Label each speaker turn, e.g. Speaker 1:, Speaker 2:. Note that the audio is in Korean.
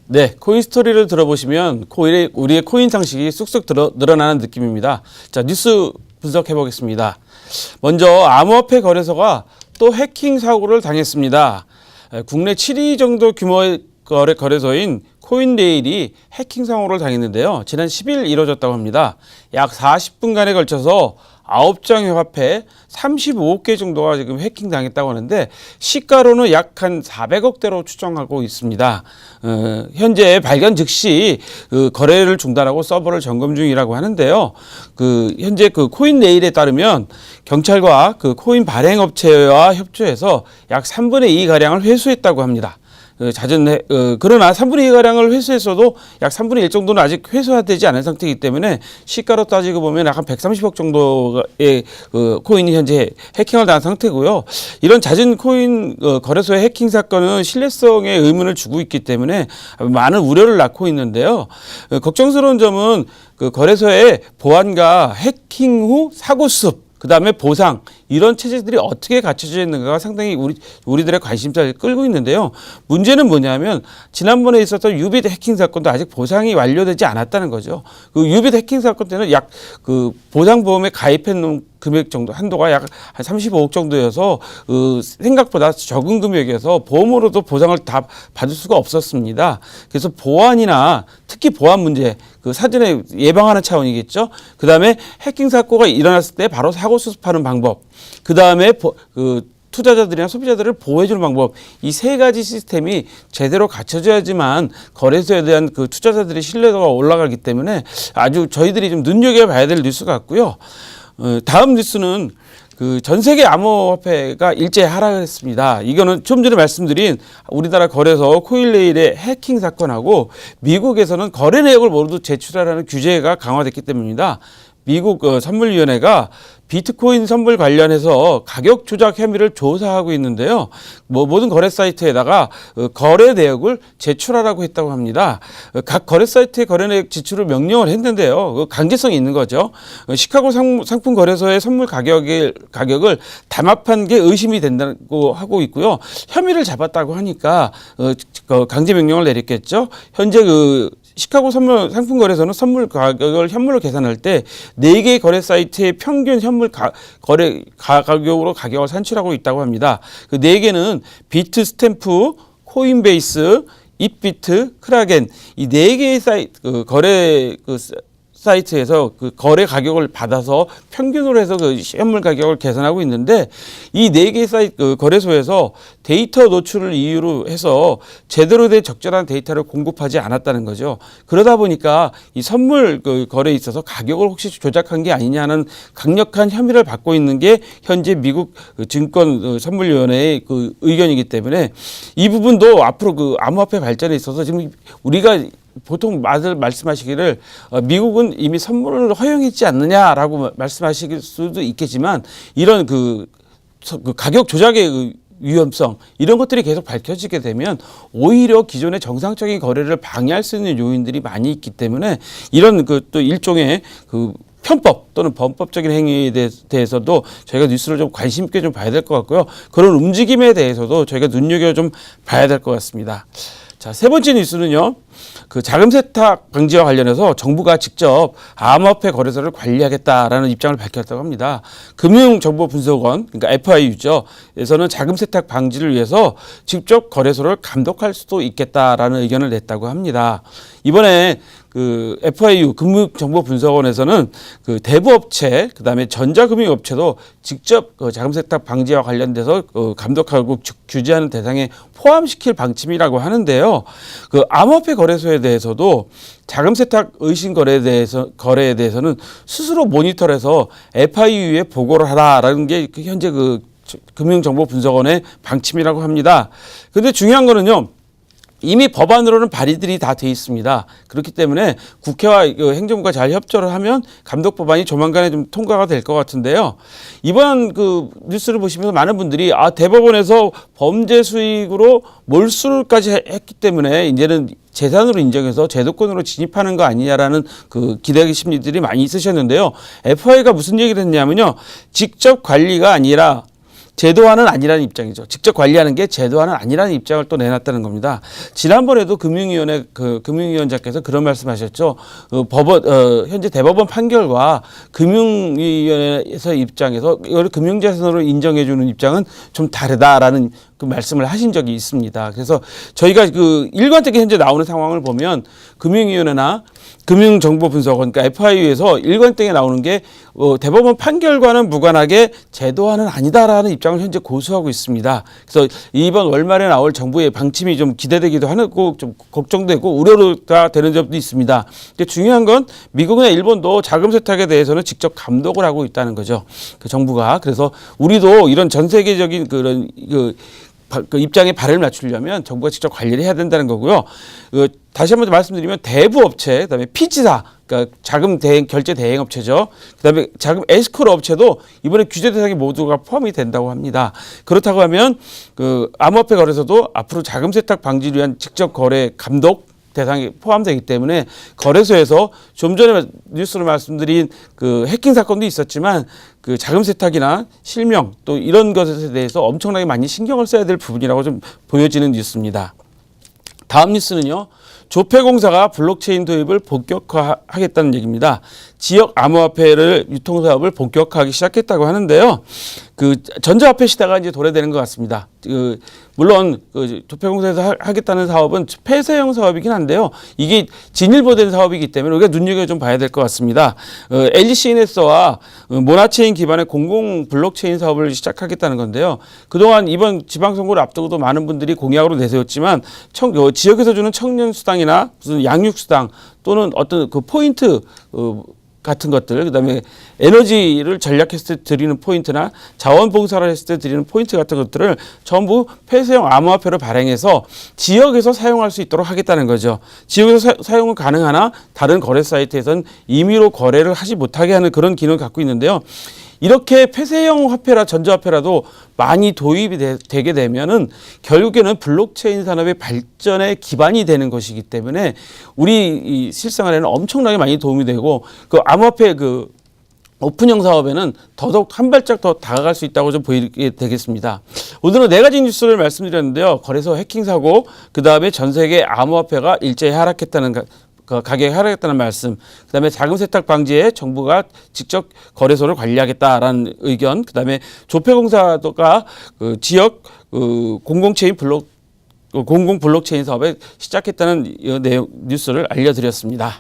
Speaker 1: 네, 코인 스토리를 들어보시면 우리의 코인 상식이 쑥쑥 늘어나는 느낌입니다. 자, 뉴스 분석해 보겠습니다. 먼저 암호화폐 거래소가 또 해킹 사고를 당했습니다. 국내 7위 정도 규모의 거래소인 코인레일이 해킹 사고를 당했는데요. 지난 10일 이뤄졌다고 합니다. 약 40분간에 걸쳐서 9장의 화폐 35개 정도가 지금 해킹 당했다고 하는데 시가로는 약 한 400억대로 추정하고 있습니다. 현재 발견 즉시 거래를 중단하고 서버를 점검 중이라고 하는데요. 현재 코인레일에 따르면 경찰과 코인 발행업체와 협조해서 약 3분의 2 가량을 회수했다고 합니다. 그러나 3분의 2 가량을 회수했어도 약 3분의 1 정도는 아직 회수되지 않은 상태이기 때문에 시가로 따지고 보면 약 한 130억 정도의 코인이 현재 해킹을 당한 상태고요. 이런 잦은 코인 거래소의 해킹 사건은 신뢰성에 의문을 주고 있기 때문에 많은 우려를 낳고 있는데요. 걱정스러운 점은 거래소의 보안과 해킹 후 사고 수습, 그다음에 보상, 이런 체제들이 어떻게 갖춰져 있는가가 상당히 우리들의 관심사를 끌고 있는데요. 문제는 뭐냐면 지난번에 있었던 유비트 해킹 사건도 아직 보상이 완료되지 않았다는 거죠. 유비트 해킹 사건 때는 약 보상보험에 가입해 놓은 금액 정도 한도가 약 한 35억 정도여서 생각보다 적은 금액이어서 보험으로도 보상을 다 받을 수가 없었습니다. 그래서 보안이나 특히 보안 문제 사전에 예방하는 차원이겠죠. 그다음에 해킹 사고가 일어났을 때 바로 사고 수습하는 방법, 그다음에 투자자들이나 소비자들을 보호해주는 방법, 이 세 가지 시스템이 제대로 갖춰져야지만 거래소에 대한 투자자들의 신뢰도가 올라가기 때문에 아주 저희들이 좀 눈여겨봐야 될 뉴스 같고요. 다음 뉴스는 전 세계 암호화폐가 일제히 하락했습니다. 이거는 좀 전에 말씀드린 우리나라 거래소 코인레일의 해킹 사건하고 미국에서는 거래 내역을 모두 제출하라는 규제가 강화됐기 때문입니다. 미국 선물위원회가 비트코인 선물 관련해서 가격 조작 혐의를 조사하고 있는데요. 모든 거래 사이트에다가 거래 내역을 제출하라고 했다고 합니다. 각 거래 사이트의 거래 내역 제출을 명령을 했는데요. 강제성이 있는 거죠. 시카고 상품 거래소의 선물 가격을 담합한 게 의심이 된다고 하고 있고요. 혐의를 잡았다고 하니까 강제 명령을 내렸겠죠. 현재 시카고 상품 거래소는 선물 가격을 현물로 계산할 때 4개의 거래 사이트의 평균 현물 거래 가격으로 가격을 산출하고 있다고 합니다. 그 4개는 비트 스탬프, 코인베이스, 잇비트, 크라겐, 이 4개의 거래 사이트에서 거래 가격을 받아서 평균으로 해서 현물 가격을 계산하고 있는데 이 4개 사이트 거래소에서 데이터 노출을 이유로 해서 제대로 된 적절한 데이터를 공급하지 않았다는 거죠. 그러다 보니까 이 선물 거래에 있어서 가격을 혹시 조작한 게 아니냐는 강력한 혐의를 받고 있는 게 현재 미국 증권 선물위원회의 의견이기 때문에 이 부분도 앞으로 암호화폐 발전에 있어서 지금 우리가 보통 말씀하시기를 미국은 이미 선물을 허용했지 않느냐라고 말씀하실 수도 있겠지만 이런 가격 조작의 위험성, 이런 것들이 계속 밝혀지게 되면 오히려 기존의 정상적인 거래를 방해할 수 있는 요인들이 많이 있기 때문에 이런 또 일종의 편법 또는 범법적인 행위에 대해서도 저희가 뉴스를 좀 관심 있게 좀 봐야 될 것 같고요. 그런 움직임에 대해서도 저희가 눈여겨 좀 봐야 될 것 같습니다. 자, 세 번째 뉴스는요. 자금 세탁 방지와 관련해서 정부가 직접 암호화폐 거래소를 관리하겠다라는 입장을 밝혔다고 합니다. 금융정보분석원, 그러니까 FIU죠. 에서는 자금 세탁 방지를 위해서 직접 거래소를 감독할 수도 있겠다라는 의견을 냈다고 합니다. 이번에 FIU 금융정보분석원에서는 대부업체, 그다음에 전자금융업체도 직접 자금 세탁 방지와 관련돼서 감독하고 규제하는 대상에 포함시킬 방침이라고 하는데요. 암호화폐 거래소에 대해서도 자금 세탁 의심 거래에 대해서는 스스로 모니터해서 FIU에 보고를 하라라는 게 현재 금융정보분석원의 방침이라고 합니다. 그런데 중요한 거는요. 이미 법안으로는 발의들이 다 돼 있습니다. 그렇기 때문에 국회와 행정부가 잘 협조를 하면 감독 법안이 조만간에 좀 통과가 될 것 같은데요. 이번 뉴스를 보시면서 많은 분들이 대법원에서 범죄 수익으로 몰수까지 했기 때문에 이제는 재산으로 인정해서 제도권으로 진입하는 거 아니냐라는 기대 심리들이 많이 있으셨는데요. FI가 무슨 얘기를 했냐면요. 직접 관리가 아니라 제도화는 아니라는 입장이죠. 직접 관리하는 게 제도화는 아니라는 입장을 또 내놨다는 겁니다. 지난번에도 금융위원회 금융위원장께서 그런 말씀하셨죠. 현재 대법원 판결과 금융위원회에서 입장에서 이걸 금융자산으로 인정해주는 입장은 좀 다르다라는 그 말씀을 하신 적이 있습니다. 그래서 저희가 그 일관되게 현재 나오는 상황을 보면 금융위원회나 금융정보분석원, 그러니까 FIU에서 일관되게 나오는 게 대법원 판결과는 무관하게 제도화는 아니다라는 입장을 현재 고수하고 있습니다. 그래서 이번 월말에 나올 정부의 방침이 좀 기대되기도 하고 좀 걱정되고 우려가 되는 점도 있습니다. 근데 중요한 건 미국이나 일본도 자금 세탁에 대해서는 직접 감독을 하고 있다는 거죠. 그 정부가. 그래서 우리도 이런 전 세계적인 그런 그 입장에 발을 맞추려면 정부가 직접 관리를 해야 된다는 거고요. 다시 한번 말씀드리면 대부 업체, 그다음에 피지사, 그러니까 자금 대행 결제 대행 업체죠. 그다음에 자금 에스크로 업체도 이번에 규제 대상에 모두가 포함이 된다고 합니다. 그렇다고 하면 그 암호화폐 거래소도 앞으로 자금 세탁 방지를 위한 직접 거래 감독 대상이 포함되기 때문에 거래소에서 좀 전에 뉴스로 말씀드린 그 해킹 사건도 있었지만 그 자금 세탁이나 실명 또 이런 것에 대해서 엄청나게 많이 신경을 써야 될 부분이라고 좀 보여지는 뉴스입니다. 다음 뉴스는요. 조폐공사가 블록체인 도입을 본격화하겠다는 얘기입니다. 지역 암호화폐를 유통 사업을 본격화하기 시작했다고 하는데요. 그 전자화폐 시대가 이제 도래되는 것 같습니다. 물론 그 조폐공사에서 하겠다는 사업은 폐쇄형 사업이긴 한데요. 이게 진일보된 사업이기 때문에 우리가 눈여겨 좀 봐야 될 것 같습니다. LG CNS와 모나체인 기반의 공공 블록체인 사업을 시작하겠다는 건데요. 그동안 이번 지방선거를 앞두고도 많은 분들이 공약으로 내세웠지만 지역에서 주는 청년 수당이나 무슨 양육 수당 또는 어떤 그 포인트 같은 것들, 그다음에 에너지를 절약했을 때 드리는 포인트나 자원봉사를 했을 때 드리는 포인트 같은 것들을 전부 폐쇄형 암호화폐로 발행해서 지역에서 사용할 수 있도록 하겠다는 거죠. 지역에서 사용은 가능하나 다른 거래 사이트에서는 임의로 거래를 하지 못하게 하는 그런 기능을 갖고 있는데요. 이렇게 폐쇄형 화폐라 전자화폐라도 많이 도입이 되게 되면은 결국에는 블록체인 산업의 발전의 기반이 되는 것이기 때문에 우리 이 실생활에는 엄청나게 많이 도움이 되고 그 암호화폐 그 오픈형 사업에는 더더욱 한 발짝 더 다가갈 수 있다고 좀 보이게 되겠습니다. 오늘은 4가지 뉴스를 말씀드렸는데요. 거래소 해킹 사고, 그 다음에 전 세계 암호화폐가 일제히 하락했다는 가격이 하락했다는 말씀, 그다음에 자금 세탁 방지에 정부가 직접 거래소를 관리하겠다라는 의견, 그다음에 조폐공사가 그 지역 공공체인 공공 블록체인 사업에 시작했다는 내용 뉴스를 알려드렸습니다.